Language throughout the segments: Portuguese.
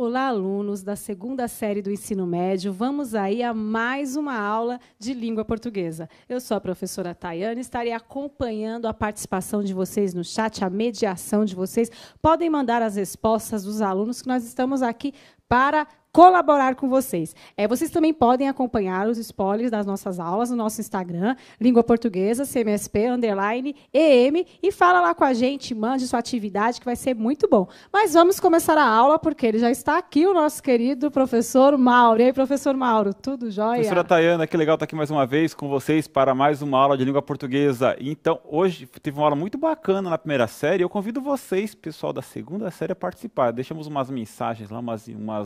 Olá, alunos da segunda série do ensino médio. Vamos aí a mais uma aula de língua portuguesa. Eu sou a professora Tayane, estarei acompanhando a participação de vocês no chat, a mediação de vocês. Podem mandar as respostas dos alunos, que nós estamos aqui para colaborar com vocês. Vocês também podem acompanhar os spoilers das nossas aulas no nosso Instagram, Língua Portuguesa, CMSP_EM, e fala lá com a gente, mande sua atividade, que vai ser muito bom. Mas vamos começar a aula, porque ele já está aqui, o nosso querido professor Mauro. E aí, professor Mauro, tudo jóia? Professora Tayana, que legal estar aqui mais uma vez com vocês para mais uma aula de língua portuguesa. Então, hoje teve uma aula muito bacana na primeira série. Eu convido vocês, pessoal da segunda série, a participar. Deixamos umas mensagens lá,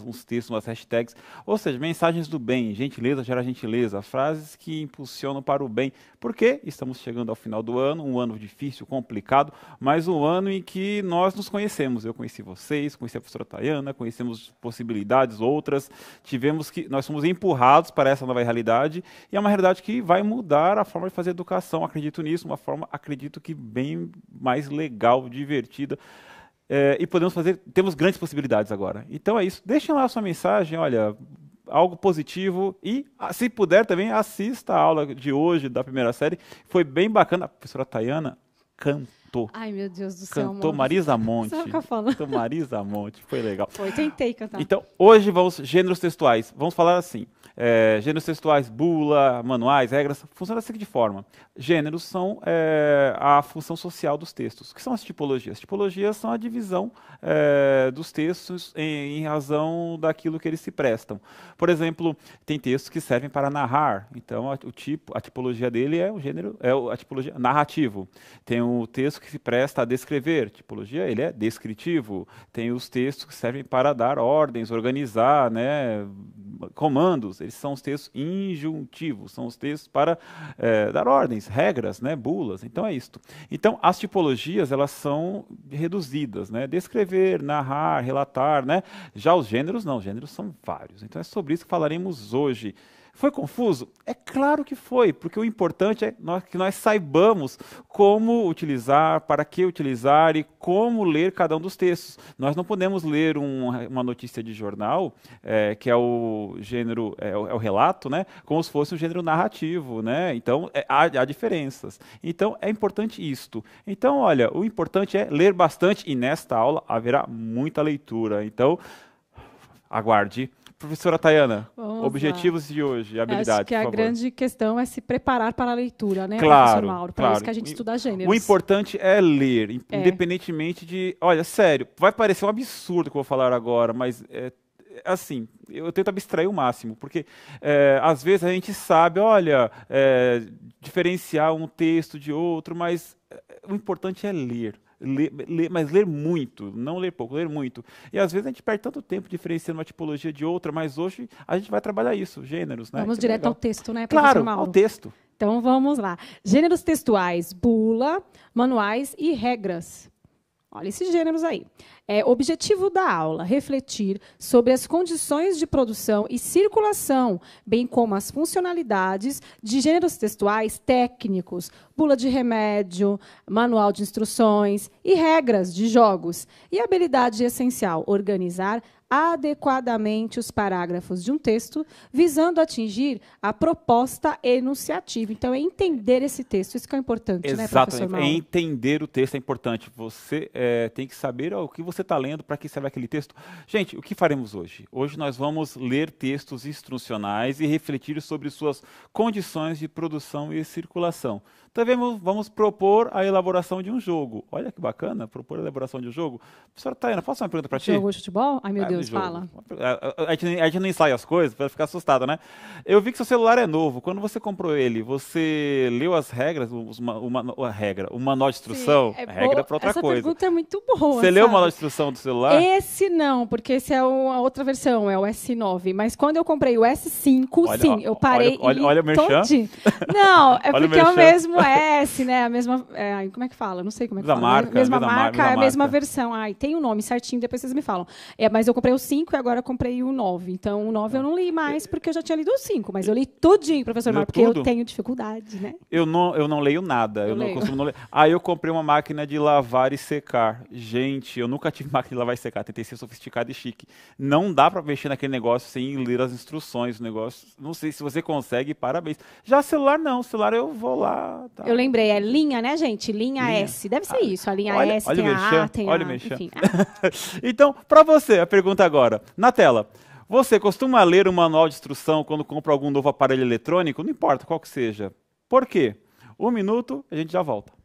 uns textos, umas hashtags, ou seja, mensagens do bem, gentileza gera gentileza, frases que impulsionam para o bem, porque estamos chegando ao final do ano, um ano difícil, complicado, mas um ano em que nós nos conhecemos. Eu conheci vocês, conheci a professora Tayana, conhecemos possibilidades outras, nós fomos empurrados para essa nova realidade, e é uma realidade que vai mudar a forma de fazer educação, acredito nisso, uma forma, acredito que bem mais legal, divertida. E temos grandes possibilidades agora. Então é isso. Deixem lá a sua mensagem, olha, algo positivo. E, se puder também, assista a aula de hoje da primeira série. Foi bem bacana. A professora Tayana cantou. Ai, meu Deus do céu. Cantou Marisa Monte. Você fica falando. Cantou Marisa Monte. Foi legal. Tentei cantar. Então, hoje gêneros textuais. Vamos falar assim. Gêneros textuais, bula, manuais, regras, funciona da seguinte forma. Gêneros são a função social dos textos. O que são as tipologias? Tipologias são a divisão dos textos em razão daquilo que eles se prestam. Por exemplo, tem textos que servem para narrar. Então, a tipologia dele é o gênero, a tipologia narrativo. Tem o texto que se presta a descrever. Tipologia, ele é descritivo. Tem os textos que servem para dar ordens, organizar, né, comandos. Eles são os textos injuntivos, são os textos para dar ordens, regras, né, bulas. Então é isto. Então as tipologias, elas são reduzidas, né? Descrever, narrar, relatar, né? Já os gêneros não, os gêneros são vários. Então é sobre isso que falaremos hoje. Foi confuso? É claro que foi, porque o importante é que nós saibamos como utilizar, para que utilizar e como ler cada um dos textos. Nós não podemos ler uma notícia de jornal, que é o gênero, é o relato, né, como se fosse um gênero narrativo, né? Então, há diferenças. Então, é importante isto. Então, olha, o importante é ler bastante e nesta aula haverá muita leitura. Então, aguarde. Professora Tayana, objetivos de hoje, habilidades, acho que a grande questão é se preparar para a leitura, né, claro, professor Mauro? Para isso que a gente estuda gêneros. O importante é ler, independentemente de... Olha, sério, vai parecer um absurdo o que eu vou falar agora, mas... assim, eu tento abstrair o máximo, porque às vezes a gente sabe, olha, diferenciar um texto de outro, mas o importante é ler. Mas ler muito, não ler pouco, ler muito. E às vezes a gente perde tanto tempo diferenciando uma tipologia de outra, mas hoje a gente vai trabalhar isso, gêneros, né? Vamos direto ao texto, né, professor Claro, Mauro? ao texto. Então vamos lá. Gêneros textuais, bula, manuais e regras. Olha esses gêneros aí. Objetivo da aula, refletir sobre as condições de produção e circulação, bem como as funcionalidades de gêneros textuais técnicos, bula de remédio, manual de instruções e regras de jogos. E a habilidade essencial, organizar adequadamente os parágrafos de um texto, visando atingir a proposta enunciativa. Então, é entender esse texto, isso que é importante, né, professor Mauro? Entender o texto é importante. Você tem que saber o que você está lendo, para que serve aquele texto. Gente, o que faremos hoje? Hoje nós vamos ler textos instrucionais e refletir sobre suas condições de produção e circulação. Também vamos propor a elaboração de um jogo. Olha que bacana, propor a elaboração de um jogo. Professora Tayana, faço uma pergunta para ti? Jogo de futebol? Ai, meu Deus, fala. A gente não ensaia as coisas para ficar assustada, né? Eu vi que seu celular é novo. Quando você comprou ele, você leu as regras, o manual de instrução? Sim, a regra é para outra coisa. Essa pergunta é muito boa. Você leu o manual de instrução do celular? Esse não, porque esse é a outra versão, é o S9. Mas quando eu comprei o S5, eu parei olha o merchan. Não, é porque é o mesmo S, né? A mesma... como é que fala? Não sei como é que fala. Marca, mesma marca, a mesma marca. versão. Tem um nome certinho, depois vocês me falam. Mas eu comprei o 5 e agora eu comprei o 9. Então, o 9 eu não li mais, porque eu já tinha lido o 5. Mas eu li tudinho, professor Mário, porque eu tenho dificuldade, né? Eu não leio nada. Eu não costumo não ler. Aí eu comprei uma máquina de lavar e secar. Gente, eu nunca tive máquina de lavar e secar. Tentei ser sofisticado e chique. Não dá para mexer naquele negócio sem ler as instruções. O negócio, não sei se você consegue, parabéns. Já celular não. Celular eu vou lá. Tá. Eu lembrei, é linha, né, gente? Linha S. Deve ser isso. A linha S tem a A, tem a... Enfim. Então, para você, a pergunta agora. Na tela. Você costuma ler o manual de instrução quando compra algum novo aparelho eletrônico? Não importa qual que seja. Por quê? 1 minuto, a gente já volta.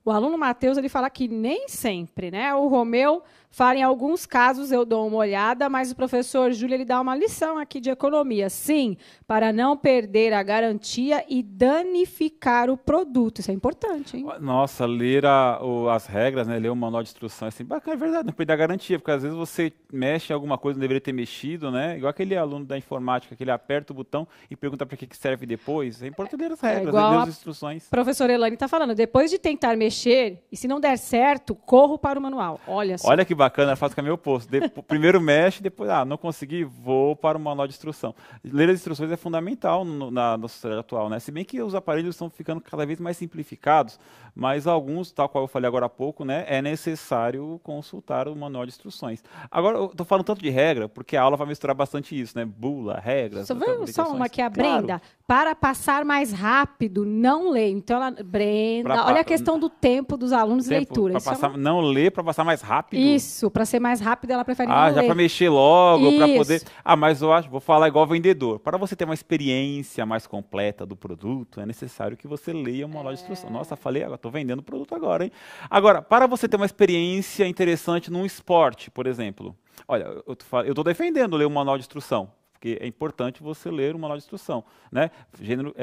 O aluno Matheus, ele fala que nem sempre, né? O Romeu fala, em alguns casos eu dou uma olhada, mas o professor Júlio ele dá uma lição aqui de economia. Sim, para não perder a garantia e danificar o produto. Isso é importante, hein? Nossa, ler as regras, né? Ler o manual de instrução, assim, bacana, é verdade, não perder a garantia, porque às vezes você mexe em alguma coisa, não deveria ter mexido, né? Igual aquele aluno da informática, que ele aperta o botão e pergunta para que serve depois. É importante ler as regras, ler as instruções. Professora Elane está falando, depois de tentar mexer, e se não der certo, corro para o manual. Olha só. Olha que bacana, ela faz o caminho oposto. Primeiro mexe, depois, não consegui, vou para o manual de instrução. Ler as instruções é fundamental na sociedade atual, né? Se bem que os aparelhos estão ficando cada vez mais simplificados, mas alguns, tal qual eu falei agora há pouco, né, é necessário consultar o manual de instruções. Agora, eu estou falando tanto de regra, porque a aula vai misturar bastante isso, né? Bula, regras. Só uma que é a Brenda. Claro. Para passar mais rápido, não leio. Então, Brenda, olha a questão do tempo dos alunos e leitura. Não ler para passar mais rápido? Isso, para ser mais rápido, ela prefere não ler. Já para mexer logo, para poder... mas eu acho, vou falar igual vendedor. Para você ter uma experiência mais completa do produto, é necessário que você leia uma manual de instrução. Nossa, falei, agora estou vendendo o produto agora, hein? Agora, para você ter uma experiência interessante num esporte, por exemplo, olha, eu estou defendendo ler um manual de instrução, porque é importante você ler um manual de instrução, né? Gênero,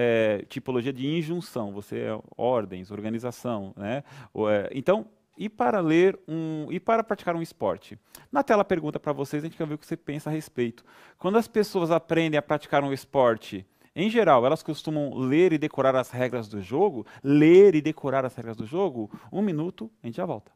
tipologia de injunção, ordens, organização, né? Então, e para praticar um esporte? Na tela pergunta para vocês, a gente quer ver o que você pensa a respeito. Quando as pessoas aprendem a praticar um esporte, em geral, elas costumam ler e decorar as regras do jogo? Ler e decorar as regras do jogo? 1 minuto, a gente já volta.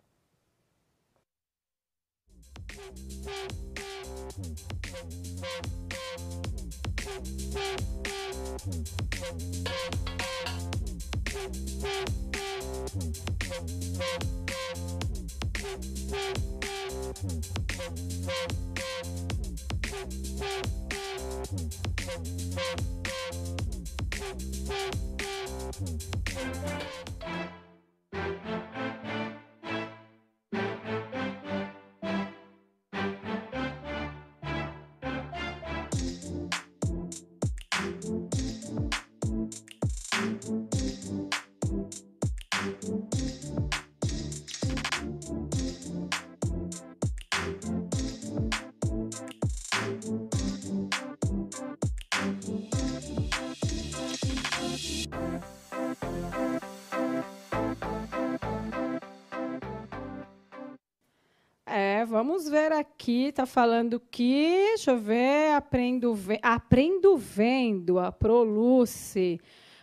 Vamos ver aqui, está falando que, deixa eu ver, aprendo vendo, a Proluce.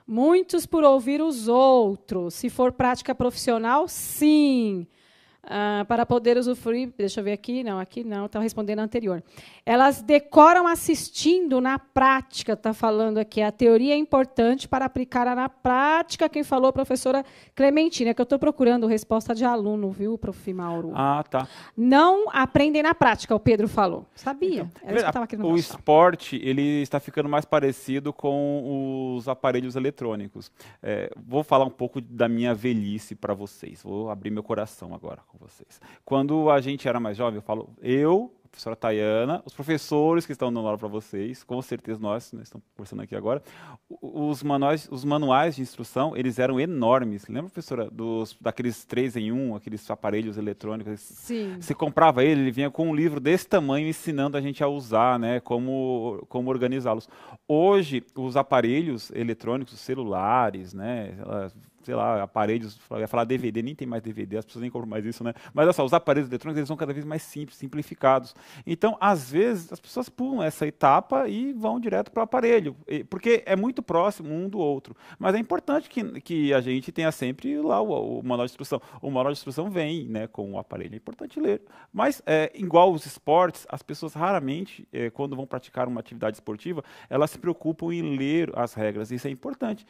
Muitos por ouvir os outros. Se for prática profissional, sim. para poder usufruir, deixa eu ver aqui não, estava respondendo a anterior. Elas decoram assistindo na prática, está falando aqui. A teoria é importante para aplicar na prática. Quem falou, a professora Clementina, que eu estou procurando resposta de aluno, viu, prof. Mauro? Ah, tá. Não aprendem na prática, o Pedro falou. Sabia? Então, Era isso que eu estava querendo o mostrar. esporte ele está ficando mais parecido com os aparelhos eletrônicos. Vou falar um pouco da minha velhice para vocês. Vou abrir meu coração agora com vocês. Quando a gente era mais jovem, a professora Tayana, os professores que estão dando aula para vocês, com certeza nós estamos conversando aqui agora, os manuais de instrução, eles eram enormes. Lembra, professora, daqueles 3 em 1, aqueles aparelhos eletrônicos? Sim. Você comprava ele vinha com um livro desse tamanho ensinando a gente a usar, né, como organizá-los. Hoje, os aparelhos eletrônicos, os celulares, né, sei lá, aparelhos, eu ia falar DVD, nem tem mais DVD, as pessoas nem compram mais isso, né? Mas olha só, os aparelhos eletrônicos eles são cada vez mais simples, simplificados. Então, às vezes, as pessoas pulam essa etapa e vão direto para o aparelho, porque é muito próximo um do outro. Mas é importante que a gente tenha sempre lá o manual de instrução. O manual de instrução vem, né, com o aparelho, é importante ler. Mas, igual os esportes, as pessoas raramente, quando vão praticar uma atividade esportiva, elas se preocupam em ler as regras, isso é importante.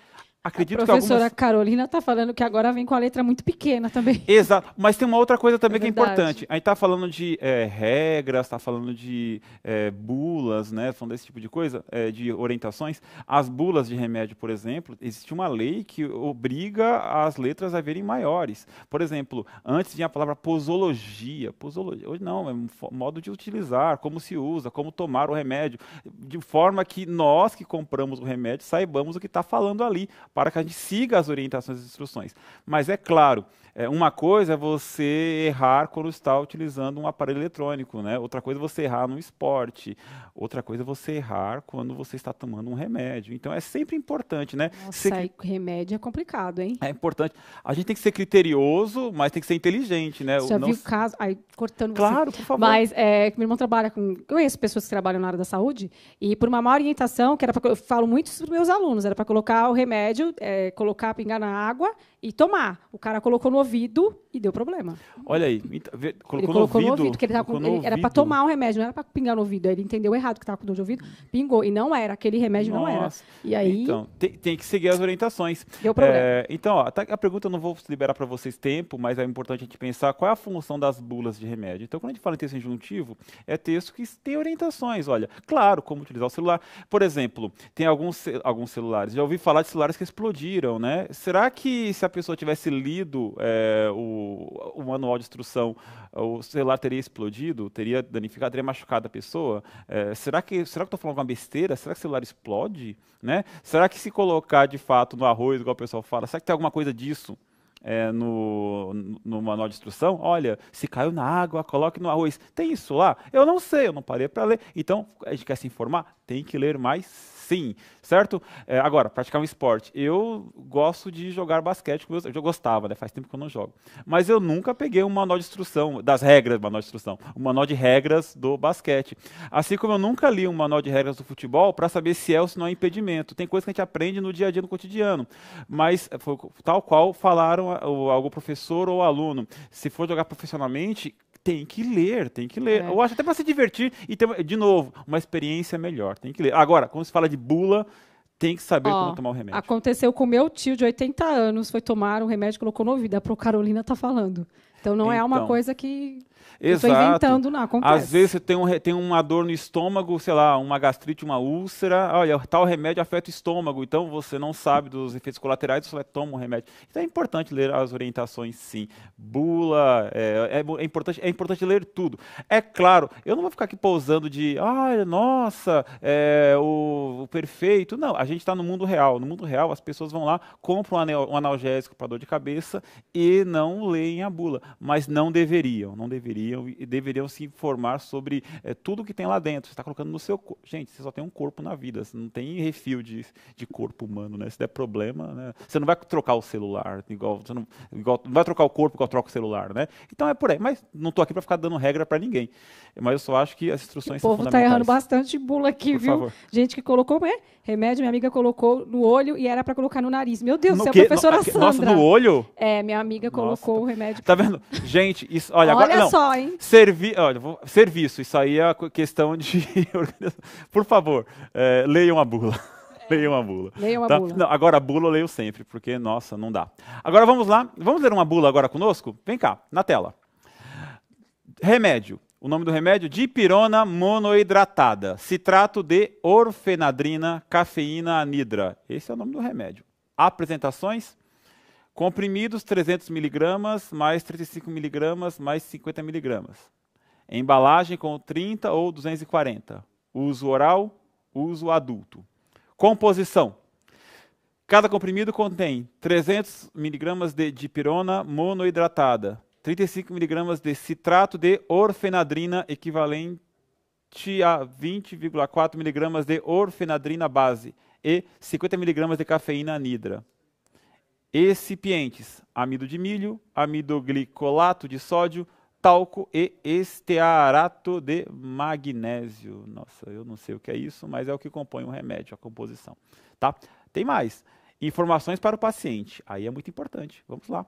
Acredito a professora Carolina está falando que agora vem com a letra muito pequena também. Exato, mas tem uma outra coisa também que é verdade. importante. A gente está falando de regras, está falando de bulas, né? Falando desse tipo de coisa, de orientações. As bulas de remédio, por exemplo, existe uma lei que obriga as letras a verem maiores. Por exemplo, antes tinha a palavra posologia. Hoje não, é um modo de utilizar, como se usa, como tomar o remédio, de forma que nós que compramos o remédio saibamos o que está falando ali, para que a gente siga as orientações e instruções. Mas é claro, uma coisa é você errar quando está utilizando um aparelho eletrônico, né? Outra coisa é você errar no esporte, outra coisa é você errar quando você está tomando um remédio. Então é sempre importante, né? Nossa, remédio é complicado, hein? É importante. A gente tem que ser criterioso, mas tem que ser inteligente, né? Você já viu o caso... Aí, cortando claro, você. Por favor. Mas meu irmão trabalha com... Eu conheço pessoas que trabalham na área da saúde, e por uma má orientação, que era pra, eu falo muito para os meus alunos, era para colocar o remédio, pingar na água e tomar. O cara colocou no ouvido e deu problema. Olha aí, colocou no ouvido, porque ele era para tomar o remédio, não era para pingar no ouvido. Ele entendeu errado que estava com dor de ouvido, pingou. E não era, aquele remédio não era. E aí... Então, tem que seguir as orientações. Deu problema. Então, a pergunta eu não vou liberar para vocês tempo, mas é importante a gente pensar qual é a função das bulas de remédio. Então, quando a gente fala em texto injuntivo, é texto que tem orientações. Olha, claro, como utilizar o celular. Por exemplo, tem alguns celulares. Já ouvi falar de celulares que explodiram, né? Será que se a pessoa tivesse lido o manual de instrução, o celular teria explodido, teria danificado, teria machucado a pessoa? Será que eu estou falando alguma besteira? Será que o celular explode? Né? Será que se colocar de fato no arroz, igual o pessoal fala, será que tem alguma coisa disso no manual de instrução? Olha, se caiu na água, coloque no arroz. Tem isso lá? Eu não sei, eu não parei para ler. Então, a gente quer se informar? Tem que ler mais, sim, certo? Agora, praticar um esporte. Eu gosto de jogar basquete, eu gostava, né? Faz tempo que eu não jogo. Mas eu nunca peguei um manual de instrução, das regras do manual de instrução, um manual de regras do basquete. Assim como eu nunca li um manual de regras do futebol para saber se é ou se não é impedimento. Tem coisa que a gente aprende no dia a dia, no cotidiano. Mas, tal qual falaram algum professor ou aluno, se for jogar profissionalmente, tem que ler. Eu acho até para se divertir e ter, de novo, uma experiência melhor. Tem que ler. Agora, quando se fala de bula, tem que saber como tomar o remédio. Aconteceu com o meu tio de 80 anos, foi tomar um remédio, colocou no ouvido. A Pro Carolina está falando. Então não é uma coisa que eu estou inventando, não. Acontece. Às vezes você tem uma dor no estômago, sei lá, uma gastrite, uma úlcera. Olha, tal remédio afeta o estômago, então você não sabe dos efeitos colaterais, você toma um remédio. Então é importante ler as orientações, sim. Bula, é importante ler tudo. É claro, eu não vou ficar aqui pousando de, nossa, o perfeito. Não, a gente está no mundo real. No mundo real, as pessoas vão lá, compram um analgésico para dor de cabeça e não leem a bula. Mas não deveriam e deveriam se informar sobre tudo que tem lá dentro. Você está colocando no seu corpo. Gente, você só tem um corpo na vida, você não tem refil de corpo humano, né? Se der problema, né? Você não vai trocar o celular, você não vai trocar o corpo igual troca o celular, né? Então é por aí. Mas não estou aqui para ficar dando regra para ninguém. Mas eu só acho que as instruções são fundamentais. O povo está errando bastante bula aqui, por viu? Favor. Gente que colocou, remédio, minha amiga colocou no olho e era para colocar no nariz. Meu Deus do céu, quê? professora Sandra. Nossa, no olho? Minha amiga colocou o remédio. Tá vendo? Gente, isso, olha, agora não. Só, hein? Serviço, isso aí é questão de... Por favor, leiam a bula. Leiam a bula. Leiam a tá? bula. Não, agora a bula eu leio sempre, porque, nossa, não dá. Agora vamos lá. Vamos ler uma bula agora conosco? Vem cá, na tela. Remédio. O nome do remédio? Dipirona monoidratada. Citrato de orfenadrina, cafeína anidra. Esse é o nome do remédio. Apresentações? Comprimidos 300 mg, mais 35 mg, mais 50 mg. Embalagem com 30 ou 240. Uso oral, uso adulto. Composição. Cada comprimido contém 300 mg de dipirona monoidratada, 35 mg de citrato de orfenadrina, equivalente a 20,4 mg de orfenadrina base e 50 mg de cafeína anidra. Excipientes: amido de milho, amidoglicolato de sódio, talco e estearato de magnésio. Nossa, eu não sei o que é isso, mas é o que compõe o remédio, a composição. Tá? Tem mais. Informações para o paciente. Aí é muito importante. Vamos lá.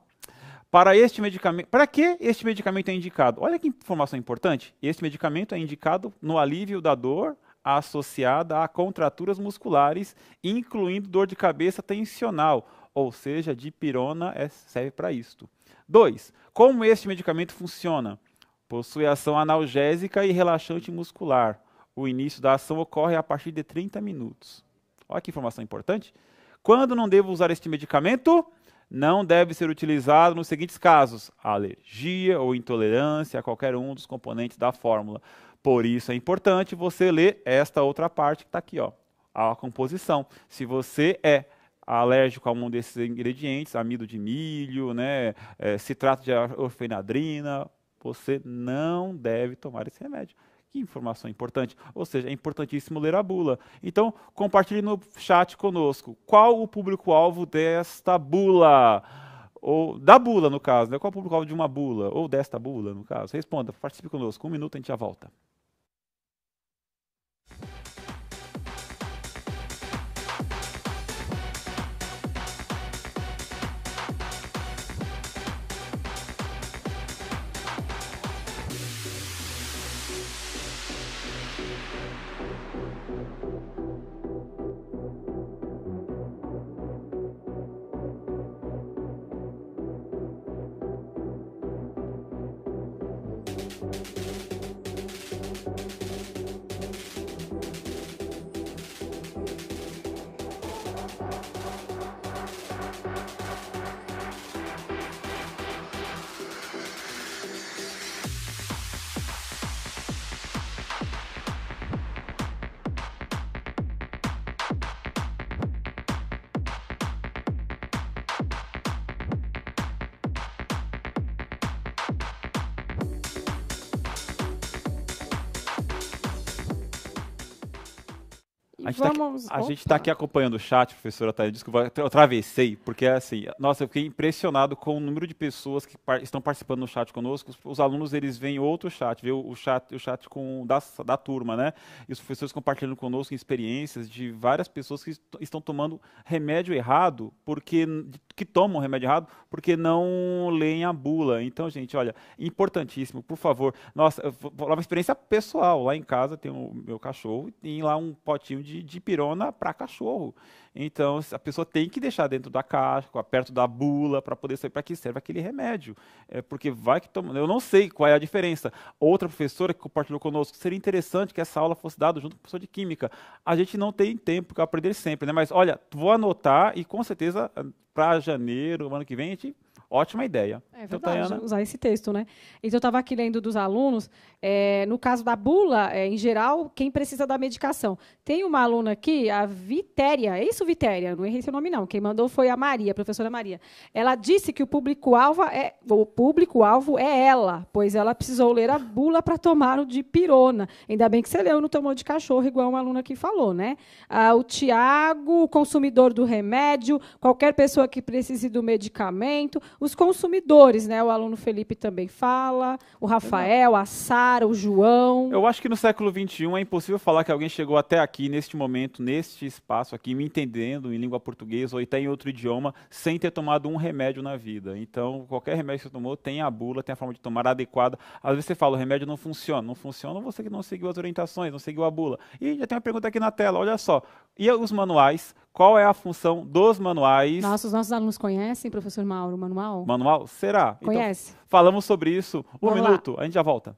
Para este medicamento, para que este medicamento é indicado? Olha que informação importante. Este medicamento é indicado no alívio da dor associada a contraturas musculares, incluindo dor de cabeça tensional, ou seja, a dipirona serve para isto. 2. Como este medicamento funciona? Possui ação analgésica e relaxante muscular. O início da ação ocorre a partir de 30 minutos. Olha que informação importante. Quando não devo usar este medicamento? Não deve ser utilizado nos seguintes casos: alergia ou intolerância a qualquer um dos componentes da fórmula. Por isso é importante você ler esta outra parte que está aqui, ó, a composição. Se você é alérgico a um desses ingredientes, amido de milho, né, citrato de orfenadrina, você não deve tomar esse remédio. Que informação importante. Ou seja, é importantíssimo ler a bula. Então, compartilhe no chat conosco. Qual o público-alvo desta bula? Ou da bula, no caso, né? Qual o público-alvo de uma bula? Ou desta bula, no caso? Responda, participe conosco. 1 minuto, a gente já volta. A gente está aqui acompanhando o chat, professora Thaís, desculpa, eu atravessei, porque assim, nossa, eu fiquei impressionado com o número de pessoas que estão participando no chat conosco. Os alunos, eles veem outro chat, vê o chat da turma, né? E os professores compartilhando conosco experiências de várias pessoas que estão tomando remédio errado, que tomam remédio errado, porque não leem a bula. Então, gente, olha, importantíssimo, por favor. Nossa, eu vou falar uma experiência pessoal. Lá em casa tem o meu cachorro e tem lá um potinho de dipirona para cachorro. Então, a pessoa tem que deixar dentro da caixa, perto da bula, para poder saber para que serve aquele remédio. Porque vai que toma. Eu não sei qual é a diferença. Outra professora que compartilhou conosco, seria interessante que essa aula fosse dada junto com o professor de Química. A gente não tem tempo para aprender sempre, né? Mas, olha, vou anotar e com certeza para janeiro, ano que vem, a gente... Ótima ideia. É verdade, então, usar esse texto, né? Então, eu estava aqui lendo dos alunos, no caso da bula, em geral, quem precisa da medicação. Tem uma aluna aqui, a Vitéria, é isso, Vitéria? Não errei seu nome, não. Quem mandou foi a Maria, a professora Maria. Ela disse que o público-alvo é ela, pois ela precisou ler a bula para tomar o dipirona. Ainda bem que você leu, não tomou de cachorro, igual uma aluna aqui falou, né? O Tiago, consumidor do remédio, qualquer pessoa que precise do medicamento. os consumidores, né? O aluno Felipe também fala, o Rafael, a Sara, o João. Eu acho que no século XXI é impossível falar que alguém chegou até aqui, neste momento, neste espaço aqui, me entendendo em língua portuguesa ou até em outro idioma, sem ter tomado um remédio na vida. Então, qualquer remédio que você tomou tem a bula, tem a forma de tomar adequada. Às vezes você fala, o remédio não funciona. Não funciona você que não seguiu as orientações, não seguiu a bula. E já tem uma pergunta aqui na tela, olha só. E os manuais? Qual é a função dos manuais? Nossa, os nossos alunos conhecem, professor Mauro, o manual? Manual? Será? Conhece? Então, falamos sobre isso. Um Vamos minuto, lá. a gente já volta.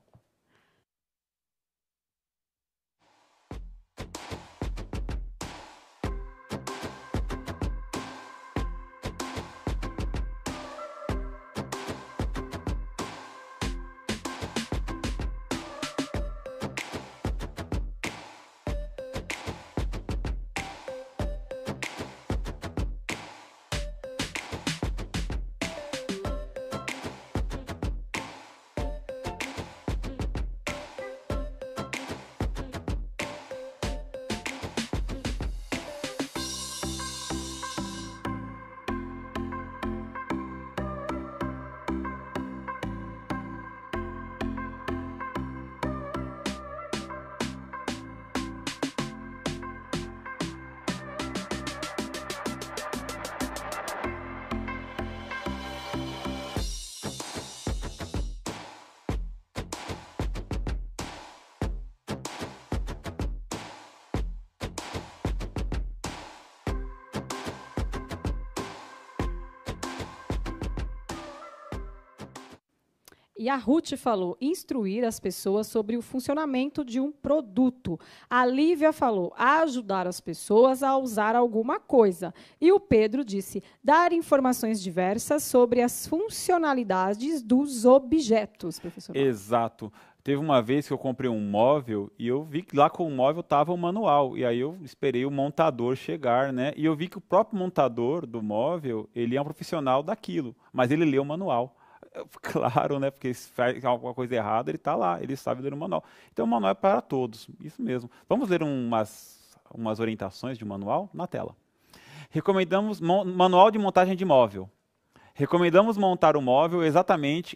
E a Ruth falou, instruir as pessoas sobre o funcionamento de um produto. A Lívia falou, ajudar as pessoas a usar alguma coisa. E o Pedro disse, dar informações diversas sobre as funcionalidades dos objetos, professor. Exato. Teve uma vez que eu comprei um móvel e eu vi que lá com o móvel estava o manual. E aí eu esperei o montador chegar, né? E eu vi que o próprio montador do móvel, ele é um profissional daquilo, mas ele lê o manual. Claro, né? Porque se faz alguma coisa errada, ele está lá, ele sabe ler o manual. Então o manual é para todos, isso mesmo. Vamos ler umas orientações de manual na tela. Recomendamos manual de montagem de móvel. Recomendamos montar o móvel exatamente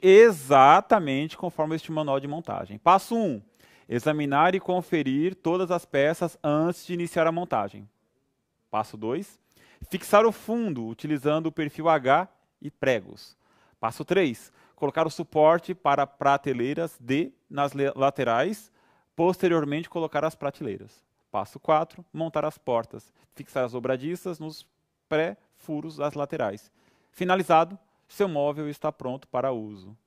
conforme este manual de montagem. Passo 1. Examinar e conferir todas as peças antes de iniciar a montagem. Passo 2. Fixar o fundo utilizando o perfil H e pregos. Passo 3. Colocar o suporte para prateleiras nas laterais. Posteriormente, colocar as prateleiras. Passo 4. Montar as portas. Fixar as dobradiças nos pré-furos das laterais. Finalizado, seu móvel está pronto para uso.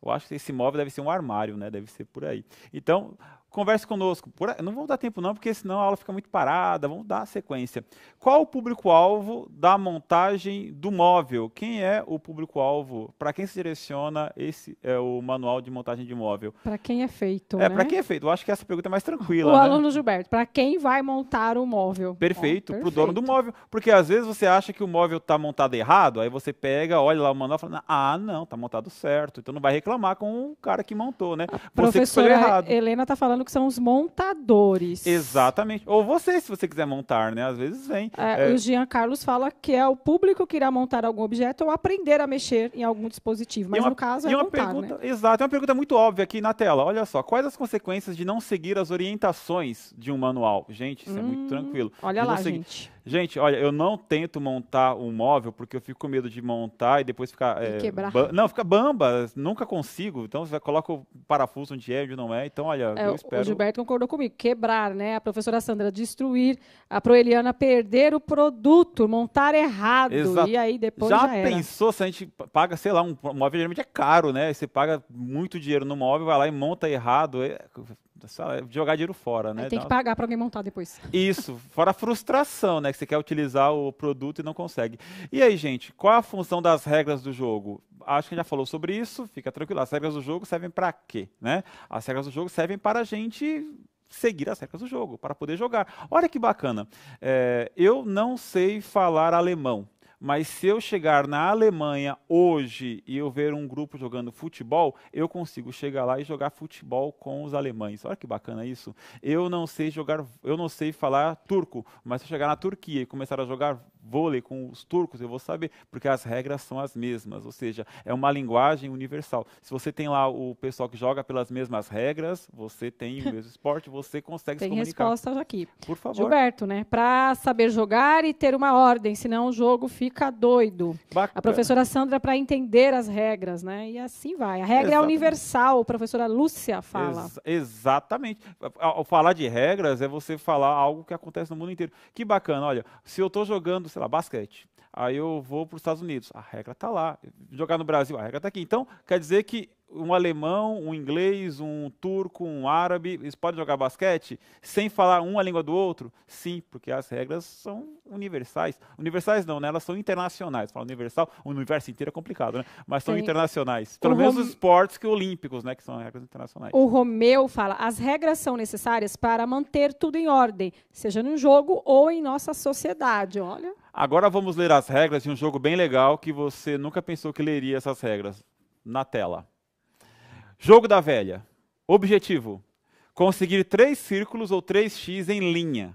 Eu acho que esse móvel deve ser um armário, né? Deve ser por aí. Então, converse conosco. Não vamos dar tempo não, porque senão a aula fica muito parada. Vamos dar sequência. Qual o público-alvo da montagem do móvel? Quem é o público-alvo? Para quem se direciona esse o manual de montagem de móvel? Para quem é feito, né? Para quem é feito. Eu acho que essa pergunta é mais tranquila, O né? aluno Gilberto, para quem vai montar o móvel? Perfeito, para o dono do móvel. Porque às vezes você acha que o móvel está montado errado, aí você pega, olha lá o manual e fala, não, está montado certo. Então não vai reclamar com o cara que montou, né? Você que escolheu errado. Helena está falando que são os montadores. Exatamente. Ou você, se você quiser montar, né? Às vezes vem. O Jean Carlos fala que é o público que irá montar algum objeto ou aprender a mexer em algum dispositivo. Mas no caso é montar, né? Exato. É uma pergunta muito óbvia aqui na tela. Olha só, quais as consequências de não seguir as orientações de um manual? Gente, isso é muito tranquilo. Olha lá, gente. Gente, olha, eu não tento montar um móvel porque eu fico com medo de montar e depois ficar... quebrar. Não, fica bamba, nunca consigo. Então você coloca o parafuso onde é, onde não é. Então, olha, eu espero... O Gilberto concordou comigo. Quebrar, né? A professora Sandra destruir, a Proeliana perder o produto, montar errado. Exato. E aí depois já era. Pensou se a gente paga, sei lá, um móvel geralmente é caro, né? Você paga muito dinheiro no móvel, vai lá e monta errado. Jogar dinheiro fora, né? Aí tem que pagar para alguém montar depois. Isso, fora a frustração, né? Que você quer utilizar o produto e não consegue. E aí, gente, qual é a função das regras do jogo? Acho que a gente já falou sobre isso, fica tranquilo. As regras do jogo servem para quê, né? As regras do jogo servem para a gente seguir as regras do jogo, para poder jogar. Olha que bacana. Eu não sei falar alemão. Mas se eu chegar na Alemanha hoje e eu ver um grupo jogando futebol, eu consigo chegar lá e jogar futebol com os alemães. Olha que bacana isso. Eu não sei falar turco, mas se eu chegar na Turquia e começar a jogar vôlei com os turcos, eu vou saber, porque as regras são as mesmas, ou seja, é uma linguagem universal. Se você tem lá o pessoal que joga pelas mesmas regras, você tem o mesmo esporte, você consegue se comunicar. Tem resposta aqui. Por favor. Gilberto, né? Para saber jogar e ter uma ordem, senão o jogo fica doido. Bacana. A professora Sandra para entender as regras, né? E assim vai. A regra é universal, a professora Lúcia fala. Exatamente. Ao falar de regras, é você falar algo que acontece no mundo inteiro. Que bacana, olha, se eu estou jogando, sei lá, basquete, aí eu vou para os Estados Unidos, a regra está lá. Jogar no Brasil, a regra está aqui. Então, quer dizer que um alemão, um inglês, um turco, um árabe, eles podem jogar basquete sem falar uma língua do outro? Sim, porque as regras são universais. Universais não, né? Elas são internacionais. Fala universal, o universo inteiro é complicado, né? Mas são internacionais. Pelo menos os esportes olímpicos, né? Que são regras internacionais. O Romeu fala, as regras são necessárias para manter tudo em ordem, seja no jogo ou em nossa sociedade. Olha. Agora vamos ler as regras de um jogo bem legal que você nunca pensou que leria essas regras. Na tela. Jogo da velha. Objetivo: conseguir 3 círculos ou 3x em linha,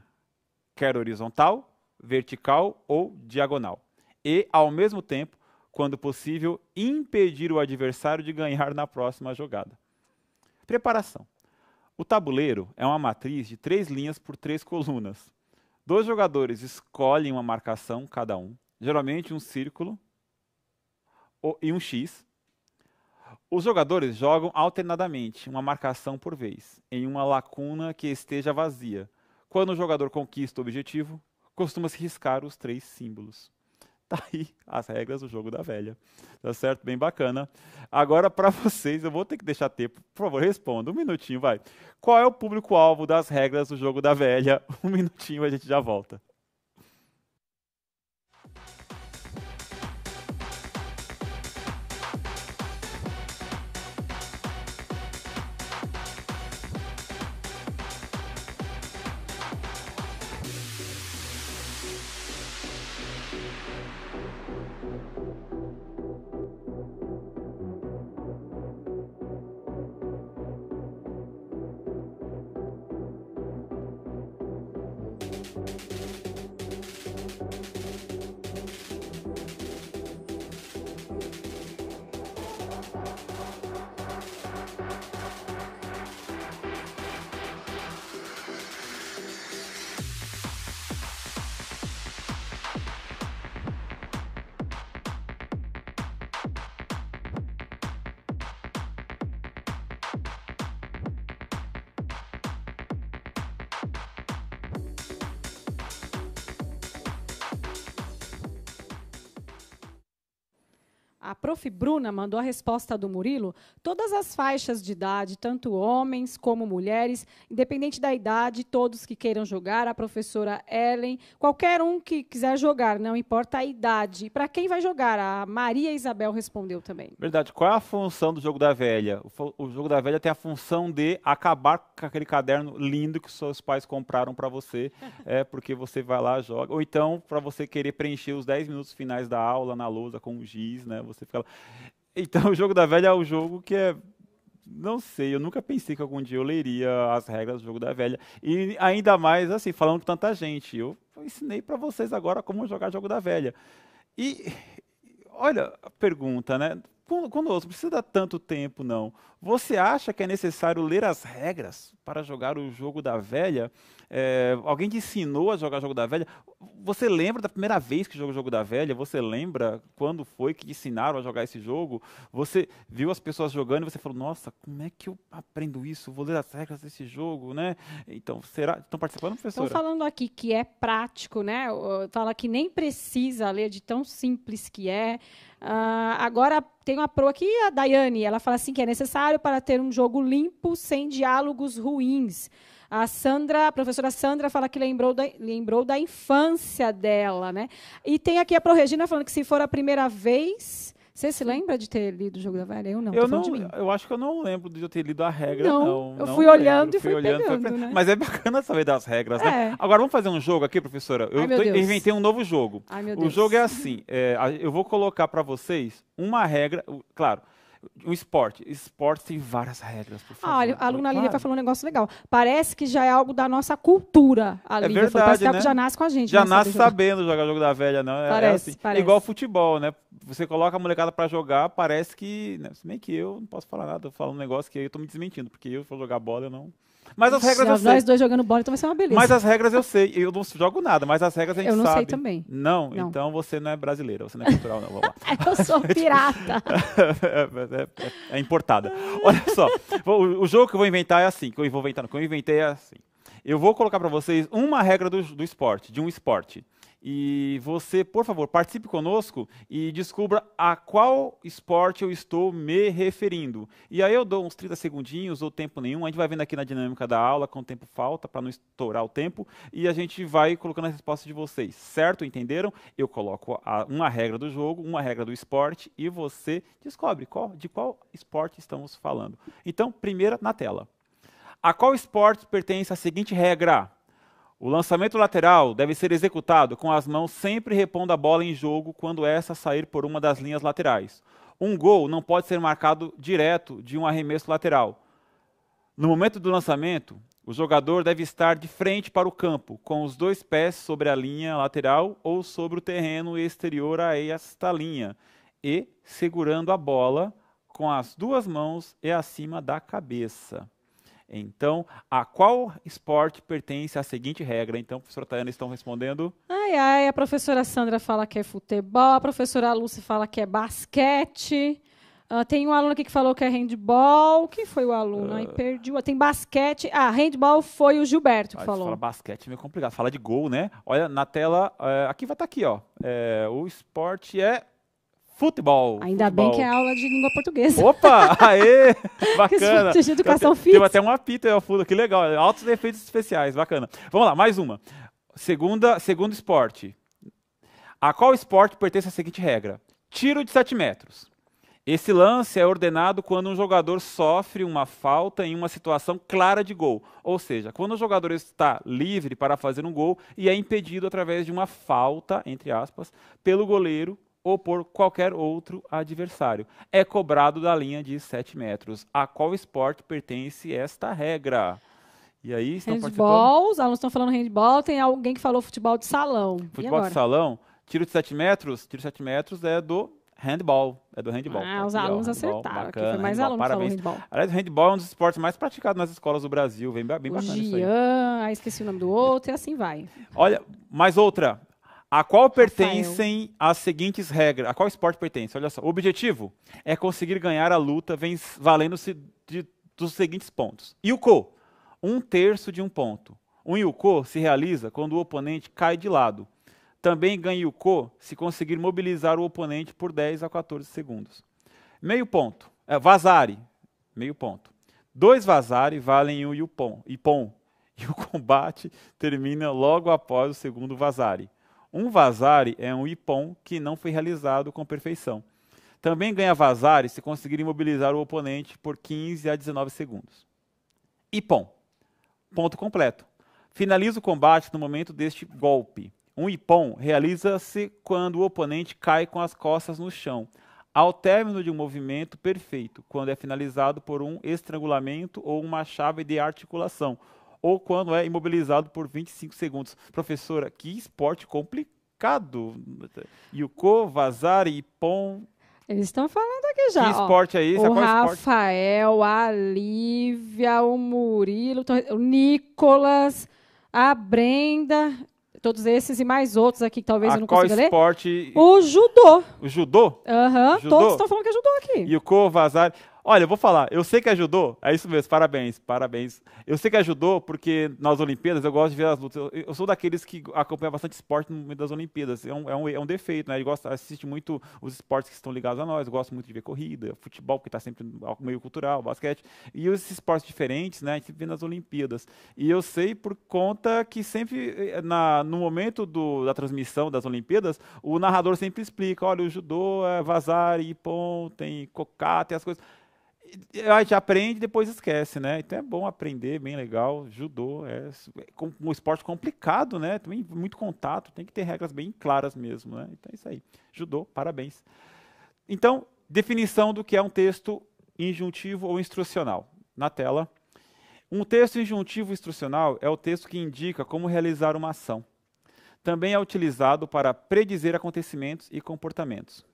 quer horizontal, vertical ou diagonal. E, ao mesmo tempo, quando possível, impedir o adversário de ganhar na próxima jogada. Preparação. O tabuleiro é uma matriz de 3 linhas por 3 colunas. 2 jogadores escolhem uma marcação cada um, geralmente um círculo e um X. Os jogadores jogam alternadamente, uma marcação por vez, em uma lacuna que esteja vazia. Quando o jogador conquista o objetivo, costuma-se riscar os 3 símbolos. Tá aí as regras do jogo da velha. Tá certo? Bem bacana. Agora, para vocês, eu vou ter que deixar tempo. Por favor, responda. 1 minutinho, vai. Qual é o público-alvo das regras do jogo da velha? 1 minutinho, a gente já volta. A prof. Bruna mandou a resposta do Murilo. Todas as faixas de idade, tanto homens como mulheres, independente da idade, todos que queiram jogar, a professora Ellen, qualquer um que quiser jogar, não importa a idade. Para quem vai jogar? A Maria Isabel respondeu também. Verdade. Qual é a função do jogo da velha? O jogo da velha tem a função de acabar com aquele caderno lindo que seus pais compraram para você, porque você vai lá, joga. Ou então, para você querer preencher os 10 minutos finais da aula na lousa com o giz, né? Você fica lá. Então, o jogo da velha é o jogo que é... Não sei, eu nunca pensei que algum dia eu leria as regras do jogo da velha. E ainda mais, assim, falando com tanta gente. Eu ensinei para vocês agora como jogar jogo da velha. E, olha a pergunta, né? Conosco, não precisa dar tanto tempo, não. Você acha que é necessário ler as regras para jogar o jogo da velha? Alguém te ensinou a jogar o jogo da velha? Você lembra da primeira vez que jogou o jogo da velha? Você lembra quando foi que te ensinaram a jogar esse jogo? Você viu as pessoas jogando e você falou, nossa, como é que eu aprendo isso? Vou ler as regras desse jogo, né? Então, estão participando, professora? Estão falando aqui que é prático, né? Fala que nem precisa ler de tão simples que é. Agora, tem uma pro aqui, a Daiane, ela fala assim que é necessário para ter um jogo limpo, sem diálogos ruins. A professora Sandra fala que lembrou da infância dela, né? E tem aqui a Pro Regina falando que se for a primeira vez... Você se lembra de ter lido o Jogo da Velha? Eu não, eu acho que eu não lembro de eu ter lido a regra, não. Eu não fui olhando e fui pegando, né? Mas é bacana saber das regras, né? Agora, vamos fazer um jogo aqui, professora? Eu inventei um novo jogo. Ai, meu Deus. O jogo é assim, eu vou colocar para vocês uma regra, claro, Um esporte. Esporte tem várias regras, por favor. Olha, a aluna Lívia Claro. falou um negócio legal. Parece que já é algo da nossa cultura. A Lívia falou, parece verdade, que é algo né? que já nasce com a gente. Já né, nasce saber jogar. sabendo jogar jogo da velha, não. Parece, assim. parece. Igual futebol, né? Você coloca a molecada pra jogar, parece que. Né? Se bem que eu não posso falar nada, eu falo um negócio que eu tô me desmentindo, porque eu, se for jogar bola, eu não. Mas as regras eu Nós sei. dois jogando bola, então vai ser uma beleza. Mas as regras eu sei. Eu não jogo nada, mas as regras a gente Eu não sabe. sei também. Não? Não. Então você não é brasileira, você não é cultural, não. Vamos lá. Eu sou pirata. É importada. Olha só, o jogo que eu vou inventar é assim, que eu inventei é assim. Eu vou colocar para vocês uma regra do esporte, de um esporte. E você, por favor, participe conosco e descubra a qual esporte eu estou me referindo. E aí eu dou uns 30 segundinhos ou tempo nenhum, a gente vai vendo aqui na dinâmica da aula quanto tempo falta para não estourar o tempo e a gente vai colocando as respostas de vocês, certo? Entenderam? Eu coloco uma regra do jogo, uma regra do esporte e você descobre de qual esporte estamos falando. Então, primeira na tela. A qual esporte pertence a seguinte regra? O lançamento lateral deve ser executado com as mãos sempre repondo a bola em jogo quando essa sair por uma das linhas laterais. Um gol não pode ser marcado direto de um arremesso lateral. No momento do lançamento, o jogador deve estar de frente para o campo, com os dois pés sobre a linha lateral ou sobre o terreno exterior a esta linha, e segurando a bola com as duas mãos e acima da cabeça. Então, a qual esporte pertence à seguinte regra? Então, professora Tayana, estão respondendo? A professora Sandra fala que é futebol, a professora Lúcia fala que é basquete. Tem um aluno aqui que falou que é handball. Quem foi o aluno? Aí perdi. Tem basquete. Handball foi o Gilberto que falou. Fala basquete é meio complicado. Fala de gol, né? Olha, na tela, aqui vai estar aqui, ó. O esporte é futebol. Ainda bem que é aula de língua portuguesa. Opa! Aê! Bacana. De educação Teve física. até um apito aí ao fundo, que legal. Altos efeitos especiais, bacana. Vamos lá, mais uma. Segundo esporte. A qual esporte pertence à seguinte regra? Tiro de 7 metros. Esse lance é ordenado quando um jogador sofre uma falta em uma situação clara de gol. Ou seja, quando o jogador está livre para fazer um gol e é impedido através de uma falta, entre aspas, pelo goleiro ou por qualquer outro adversário. É cobrado da linha de 7 metros. A qual esporte pertence esta regra? E aí, estão handball, os alunos estão falando handball, tem alguém que falou futebol de salão. Futebol de salão, tiro de 7 metros? Tiro de 7 metros é do handball. É do handball. Os alunos acertaram. Bacana, aqui foi mais aluno que falou handball. Aliás, o handball é um dos esportes mais praticados nas escolas do Brasil. Bem bacana isso aí. Aí esqueci o nome do outro e assim vai. Olha, mais outra. A qual pertencem as seguintes regras? A qual esporte pertence? Olha só. O objetivo é conseguir ganhar a luta valendo-se dos seguintes pontos. Yuko, 1/3 de um ponto. Um Yuko se realiza quando o oponente cai de lado. Também ganha Yuko se conseguir mobilizar o oponente por 10 a 14 segundos. Meio ponto. Vazari, meio ponto. 2 Vazari valem um Ippon. E o combate termina logo após o segundo Vazari. Um Vazari é um Ippon que não foi realizado com perfeição. Também ganha Vazari se conseguir imobilizar o oponente por 15 a 19 segundos. Ippon. Ponto completo. Finaliza o combate no momento deste golpe. Um Ippon realiza-se quando o oponente cai com as costas no chão, ao término de um movimento perfeito, quando é finalizado por um estrangulamento ou uma chave de articulação, ou quando é imobilizado por 25 segundos. Professora, que esporte complicado. Yuko, Vazari, Ippon. Eles estão falando aqui já. Que esporte é esse? O Rafael, a Lívia, o Murilo, o Nicolas, a Brenda, todos esses e mais outros aqui que talvez eu não consiga ler. Esporte... O judô. O judô? Aham, todos estão falando que é judô aqui. Yuko, Vazari... Olha, eu vou falar, eu sei que é judô, é isso mesmo, parabéns, parabéns. Eu sei que é judô porque nas Olimpíadas eu gosto de ver as lutas. Eu sou daqueles que acompanham bastante esporte no meio das Olimpíadas. É um defeito, né? Eu assiste muito os esportes que estão ligados a nós. Eu gosto muito de ver corrida, futebol, porque está sempre no meio cultural, basquete. E esses esportes diferentes, né? A gente vê nas Olimpíadas. E eu sei por conta que sempre, no momento da transmissão das Olimpíadas, o narrador sempre explica, olha, o judô é Vazari, Ippon, tem Koká, tem as coisas. A gente aprende e depois esquece, né? Então é bom aprender, bem legal. Judô é um esporte complicado, né? Também muito contato, tem que ter regras bem claras mesmo, né? Então é isso aí. Judô, parabéns. Então, Definição do que é um texto injuntivo ou instrucional. Na tela. Um texto injuntivo instrucional é o texto que indica como realizar uma ação. Também é utilizado para predizer acontecimentos e comportamentos.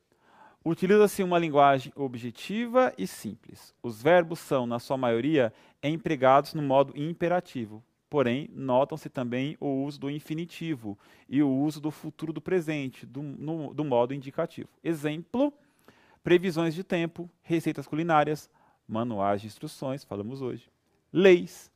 Utiliza-se uma linguagem objetiva e simples. Os verbos são, na sua maioria, empregados no modo imperativo. Porém, notam-se também o uso do infinitivo e o uso do futuro do presente, do modo indicativo. Exemplo, previsões de tempo, receitas culinárias, manuais de instruções, falamos hoje, leis,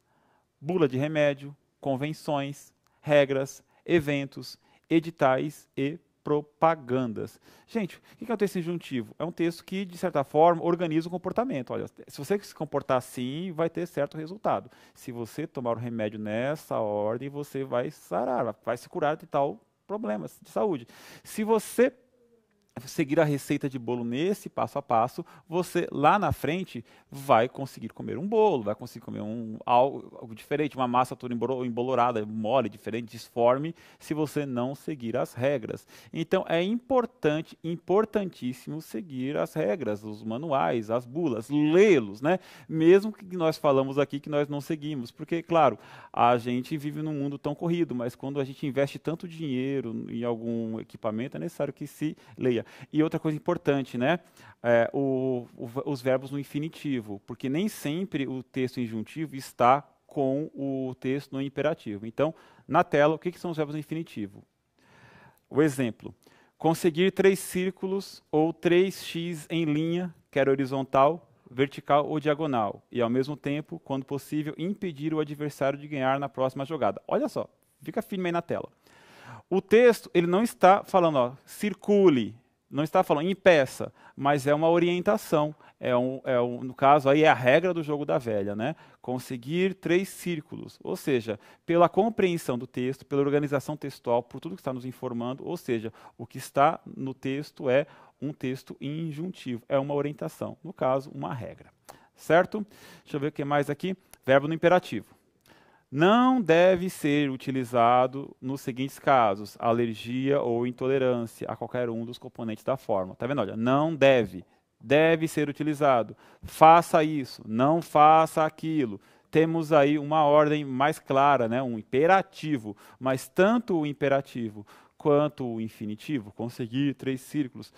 bula de remédio, convenções, regras, eventos, editais e propagandas. Gente, o que é um texto injuntivo? É um texto que, de certa forma, organiza o comportamento. Olha, se você se comportar assim, vai ter certo resultado. Se você tomar o remédio nessa ordem, você vai sarar, vai se curar de tal problema de saúde. Se você seguir a receita de bolo nesse passo a passo, você lá na frente vai conseguir comer um bolo, vai conseguir comer algo diferente, uma massa toda embolorada, mole, diferente, disforme, se você não seguir as regras. Então é importante, importantíssimo seguir as regras, os manuais, as bulas, lê-los, né? Mesmo que nós falamos aqui que nós não seguimos, porque, claro, a gente vive num mundo tão corrido, mas quando a gente investe tanto dinheiro em algum equipamento, é necessário que se leia. E outra coisa importante, né? Os verbos no infinitivo, porque nem sempre o texto injuntivo está com o texto no imperativo. Então, na tela, o que são os verbos no infinitivo? O exemplo, conseguir 3 círculos ou 3x em linha, quer horizontal, vertical ou diagonal, e ao mesmo tempo, quando possível, impedir o adversário de ganhar na próxima jogada. Olha só, fica firme aí na tela. O texto, ele não está falando, ó, circule, não está falando impeça, mas é uma orientação. No caso, aí é a regra do jogo da velha, né? Conseguir 3 círculos, ou seja, pela compreensão do texto, pela organização textual, por tudo que está nos informando, ou seja, o que está no texto é um texto injuntivo, é uma orientação, no caso, uma regra, certo? Deixa eu ver o que mais aqui. Verbo no imperativo. Não deve ser utilizado nos seguintes casos: alergia ou intolerância a qualquer um dos componentes da fórmula. Tá vendo? Olha, não deve. Deve ser utilizado. Faça isso, não faça aquilo. Temos aí uma ordem mais clara, né? Um imperativo, mas tanto o imperativo quanto o infinitivo, conseguir 3 círculos,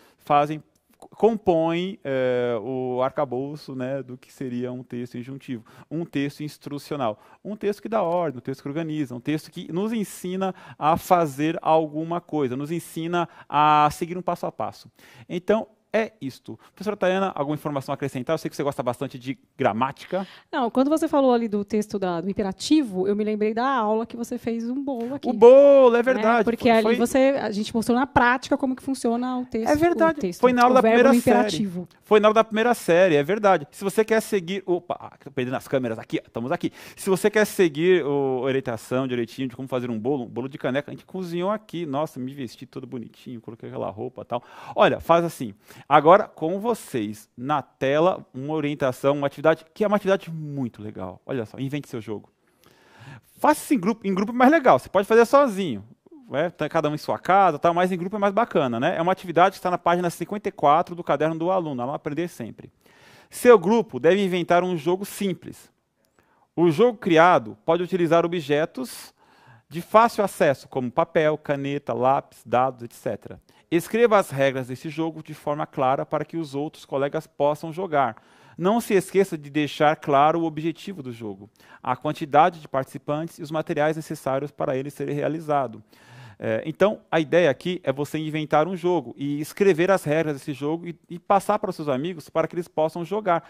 compõem o arcabouço, né, do que seria um texto injuntivo, um texto instrucional, um texto que dá ordem, um texto que organiza, um texto que nos ensina a fazer alguma coisa, nos ensina a seguir um passo a passo. Então, é isto. Professora Tayana, alguma informação a acrescentar? Eu sei que você gosta bastante de gramática. Não, quando você falou ali do texto do imperativo, eu me lembrei da aula que você fez um bolo aqui. O bolo, é verdade. Porque ali a gente mostrou na prática como que funciona o texto. É verdade. Foi na aula da primeira série. Foi na aula da primeira série, é verdade. Se você quer seguir... Opa, estou perdendo as câmeras aqui, estamos aqui. Se você quer seguir a orientação direitinho de como fazer um bolo de caneca, a gente cozinhou aqui. Nossa, me vesti todo bonitinho, coloquei aquela roupa e tal. Olha, faz assim. Agora, com vocês, na tela, uma orientação, uma atividade, que é uma atividade muito legal. Olha só, invente seu jogo. Faça isso em grupo é mais legal, você pode fazer sozinho. Cada um em sua casa, tal, mas em grupo é mais bacana, né? É uma atividade que está na página 54 do caderno do aluno, ela vai aprender sempre. Seu grupo deve inventar um jogo simples. O jogo criado pode utilizar objetos de fácil acesso, como papel, caneta, lápis, dados, etc. Escreva as regras desse jogo de forma clara para que os outros colegas possam jogar. Não se esqueça de deixar claro o objetivo do jogo, a quantidade de participantes e os materiais necessários para ele ser realizado. Então, a ideia aqui é você inventar um jogo e escrever as regras desse jogo e passar para os seus amigos para que eles possam jogar.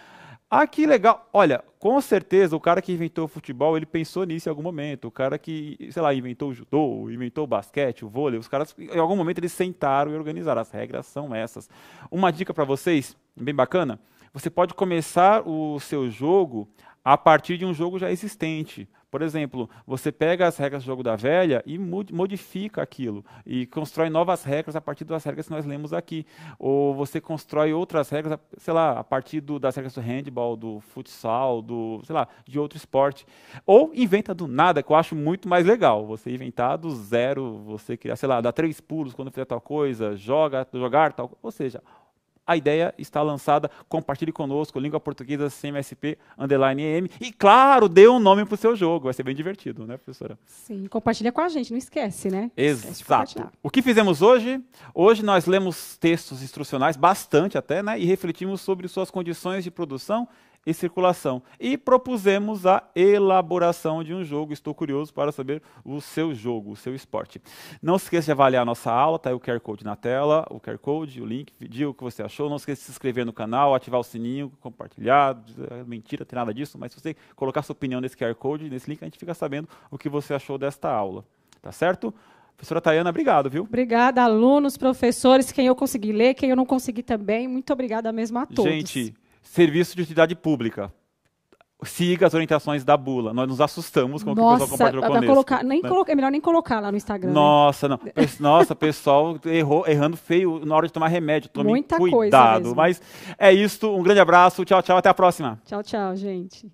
Ah, que legal! Olha, com certeza o cara que inventou o futebol, ele pensou nisso em algum momento. O cara que, sei lá, inventou o judô, inventou o basquete, o vôlei, os caras, em algum momento eles sentaram e organizaram. As regras são essas. Uma dica para vocês, bem bacana, você pode começar o seu jogo a partir de um jogo já existente. Por exemplo, você pega as regras do jogo da velha e modifica aquilo e constrói novas regras a partir das regras que nós lemos aqui. Ou você constrói outras regras, sei lá, a partir das regras do handball, do futsal, sei lá, de outro esporte. Ou inventa do nada, que eu acho muito mais legal. Você inventar do zero, você criar, sei lá, dar 3 pulos quando fizer tal coisa, jogar tal coisa. Ou seja, a ideia está lançada. Compartilhe conosco, Língua Portuguesa CMSP_EM. E, claro, dê um nome para o seu jogo. Vai ser bem divertido, né, professora? Sim, compartilha com a gente, não esquece, né? Exato. O que fizemos hoje? Hoje nós lemos textos instrucionais, bastante até, né? E refletimos sobre suas condições de produção e circulação. E propusemos a elaboração de um jogo. Estou curioso para saber o seu jogo, o seu esporte. Não se esqueça de avaliar a nossa aula, tá aí o QR Code na tela, o QR Code, o link, diga o que você achou. Não se esqueça de se inscrever no canal, ativar o sininho, compartilhar. Mentira, tem nada disso, mas se você colocar sua opinião nesse QR Code, nesse link, a gente fica sabendo o que você achou desta aula. Tá certo? Professora Tayana, obrigado, viu? Obrigada, alunos, professores, quem eu consegui ler, quem eu não consegui também. Muito obrigada mesmo a todos. Gente, serviço de utilidade pública. Siga as orientações da bula. Nós nos assustamos com o que o pessoal compartilhou conosco. É melhor nem colocar lá no Instagram. Nossa, né? Nossa, pessoal errando feio na hora de tomar remédio. Tome Muita cuidado. coisa mesmo. Mas é isso. Um grande abraço. Tchau, tchau. Até a próxima. Tchau, tchau, gente.